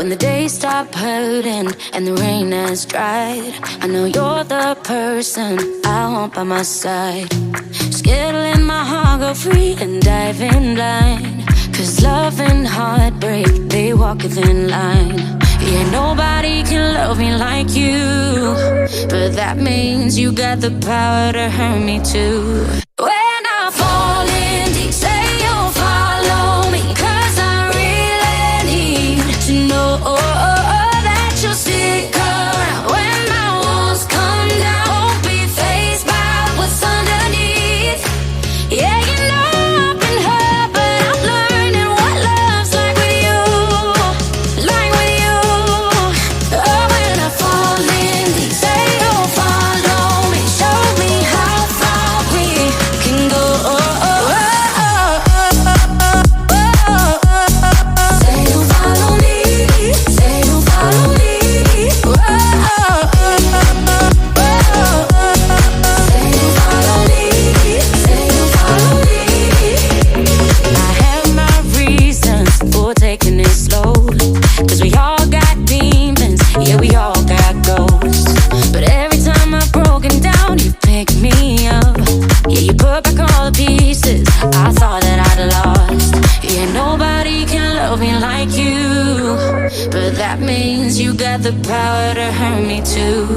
When the days stop hurting and the rain has dried, I know you're the person I want by my side. Scared to let my heart go free and dive in blind, 'cause love and heartbreak, they walk within line. Yeah, nobody can love me like you, but that means you got the power to hurt me too. When I fall in deep, say you'll follow me, 'cause I really need to know that you'll stick around. When my walls come down, won't be faced by what's underneath. Yeah, you know I've been hurt, but I'm learning what love's like with you. Like with you. Oh, when I fall in deep, say you'll follow me, show me how far we can go. Say you'll follow me, say you'll follow me. Say you'll follow me, say you'll follow me. I have my reasons for taking it slow, 'cause we all got demons, yeah, we all got ghosts. But every time I've broken down, you pick me up. Yeah, you put back all the pieces I thought that I'd lost. Yeah, nobody can love me like you, but that means you got the power to hurt me too.